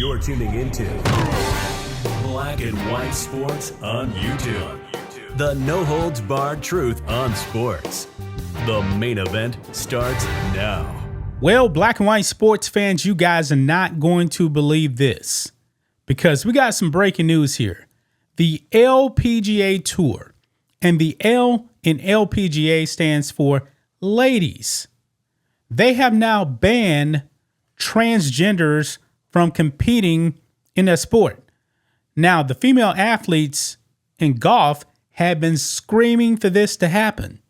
You're tuning into Black and White Sports on YouTube. The no-holds-barred truth on sports. The main event starts now. Well, Black and White sports fans, you guys are not going to believe this because we got some breaking news here. The LPGA Tour, and the L in LPGA stands for ladies. They have now banned transgenders from competing in that sport. Now, the female athletes in golf have been screaming for this to happen.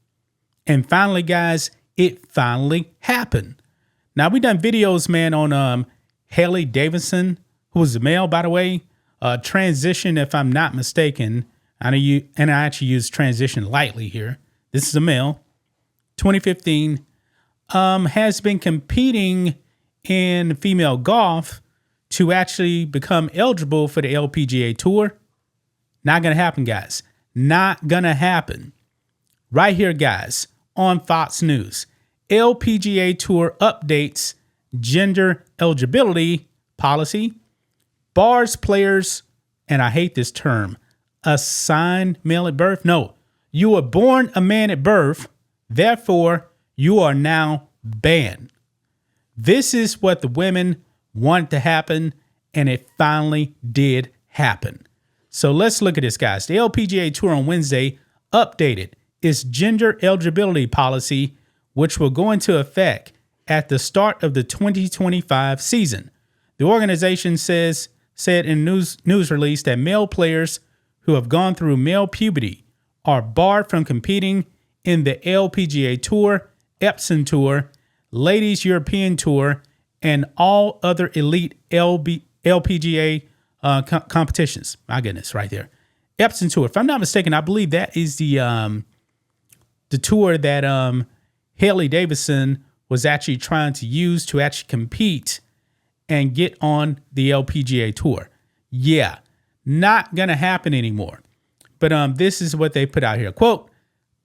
And finally, guys, it finally happened. Now, we done videos, man, on Haley Davidson, who was a male, by the way, transition, if I'm not mistaken. I actually use transition lightly here. This is a male, 2015, has been competing in female golf to actually become eligible for the LPGA Tour. Not going to happen, guys. Not going to happen. Right here, guys, on Fox News. LPGA Tour updates gender eligibility policy, bars players, and I hate this term, assigned male at birth. No, you were born a man at birth, therefore you are now banned. This is what the women wanted to happen, and it finally did happen. So let's look at this, guys. The LPGA Tour on Wednesday updated its gender eligibility policy, which will go into effect at the start of the 2025 season. The organization said in a news release that male players who have gone through male puberty are barred from competing in the LPGA Tour, Epson Tour, Ladies European Tour, and all other elite LPGA competitions. My goodness, right there. Epson Tour. If I'm not mistaken, I believe that is the tour that Haley Davidson was actually trying to use to actually compete and get on the LPGA Tour. Yeah, not going to happen anymore. But this is what they put out here. Quote,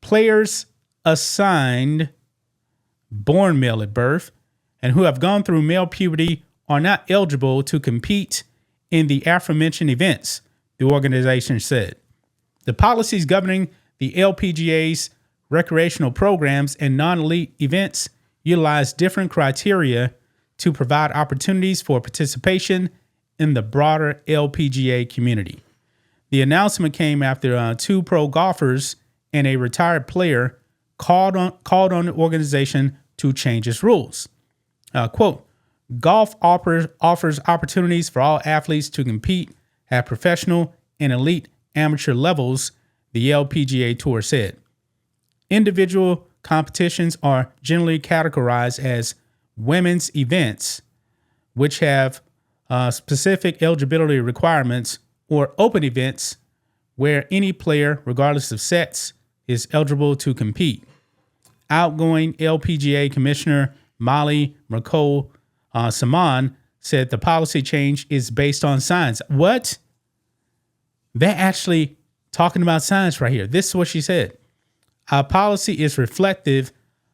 players assigned born male at birth and who have gone through male puberty are not eligible to compete in the aforementioned events, the organization said. The policies governing the LPGA's recreational programs and non-elite events utilize different criteria to provide opportunities for participation in the broader LPGA community. The announcement came after two pro golfers and a retired player called on the organization to change its rules. Quote, golf offers opportunities for all athletes to compete at professional and elite amateur levels, the LPGA Tour said. Individual competitions are generally categorized as women's events, which have specific eligibility requirements, or open events where any player, regardless of sex, is eligible to compete. Outgoing LPGA Commissioner Molly McCall-Samaan said the policy change is based on science. What? They're actually talking about science right here. This is what she said. Our policy is reflective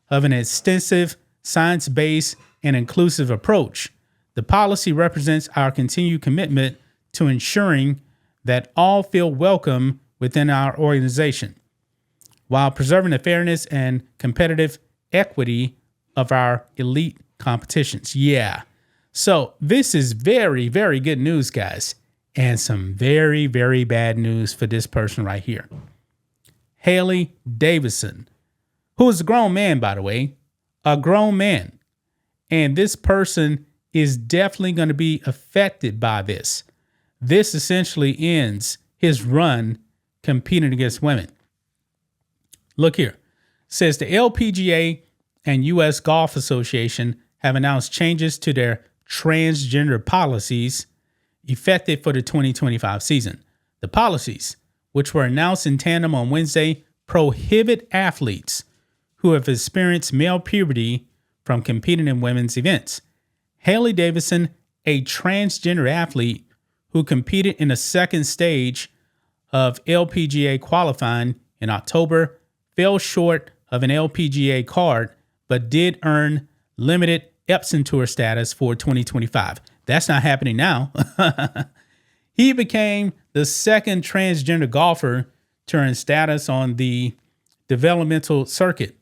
of an extensive, science-based, and inclusive approach. The policy represents our continued commitment to ensuring that all feel welcome within our organization, while preserving the fairness and competitive equity of our elite competitions. Yeah. So this is very, very good news, guys, and some very, very bad news for this person right here. Haley Davidson, who is a grown man, by the way, a grown man. And this person is definitely going to be affected by this. This essentially ends his run competing against women. Look here. It says the LPGA and U.S. Golf Association have announced changes to their transgender policies effective for the 2025 season. The policies, which were announced in tandem on Wednesday, prohibit athletes who have experienced male puberty from competing in women's events. Haley Davidson, a transgender athlete who competed in the second stage of LPGA qualifying in October, fell short of an LPGA card, but did earn limited Epson Tour status for 2025. That's not happening now. He became the second transgender golfer to earn status on the developmental circuit.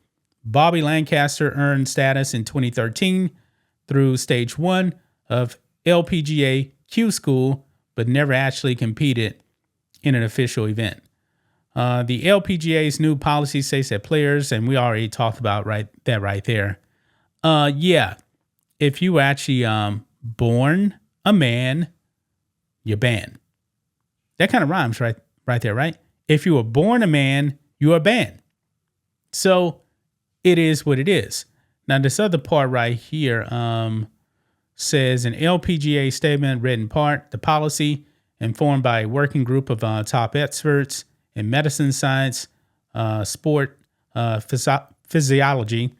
Bobby Lancaster earned status in 2013 through stage 1 of LPGA Q School, but never actually competed in an official event. The LPGA's new policy states that players, and we already talked about that right there. If you were actually born a man, you're banned. That kind of rhymes right there, right? If you were born a man, you are banned. So it is what it is. Now, this other part right here says an LPGA statement read in part, the policy informed by a working group of top experts in medicine, science, sport, physiology,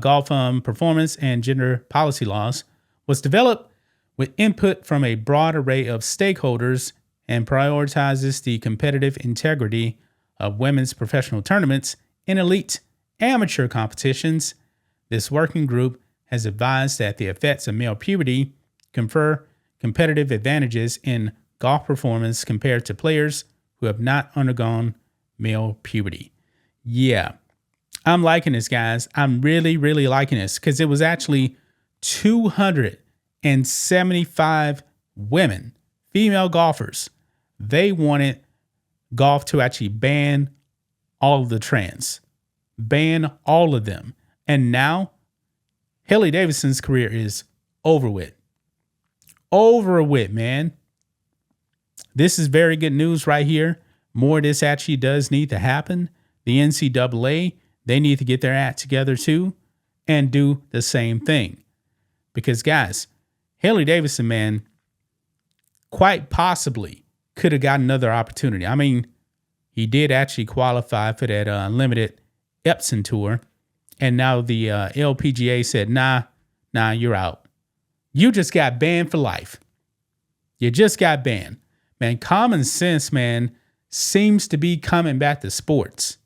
golf performance, and gender policy laws, was developed with input from a broad array of stakeholders and prioritizes the competitive integrity of women's professional tournaments and elite amateur competitions. This working group has advised that the effects of male puberty confer competitive advantages in golf performance compared to players who have not undergone male puberty. Yeah, I'm liking this, guys. I'm really, really liking this because it was actually 275 women, female golfers. They wanted golf to actually ban all of the trans, ban all of them. And now Haley Davidson's career is over with. Over with, man. This is very good news right here. More of this actually does need to happen. The NCAA, they need to get their act together too and do the same thing. Because, guys, Haley Davidson, man, quite possibly could have got another opportunity. I mean, he did actually qualify for that limited Epson tour. And now the LPGA said, nah, you're out. You just got banned for life. You just got banned. Man, common sense, man, seems to be coming back to sports.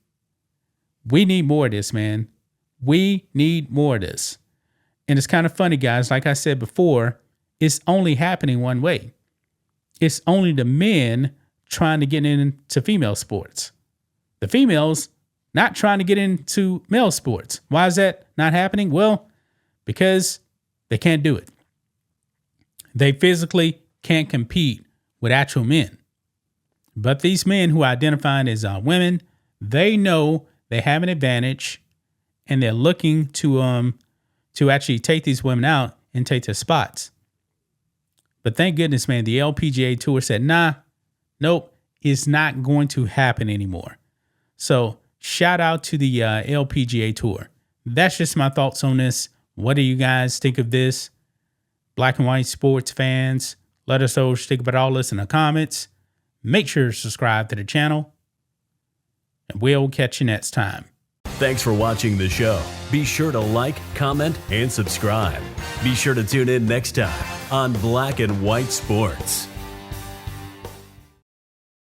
We need more of this, man. We need more of this. And it's kind of funny, guys. Like I said before, it's only happening one way. It's only the men trying to get into female sports. The females not trying to get into male sports. Why is that not happening? Well, because they can't do it. They physically can't compete with actual men. But these men who are identified as women, they know they have an advantage, and they're looking to actually take these women out and take their spots. But thank goodness, man, the LPGA Tour said, nope, it's not going to happen anymore. So shout out to the LPGA Tour. That's just my thoughts on this. What do you guys think of this? Black and white sports fans, let us know what you think about all this in the comments. Make sure to subscribe to the channel, and we'll catch you next time. Thanks for watching the show. Be sure to like, comment, and subscribe. Be sure to tune in next time on Black and White Sports.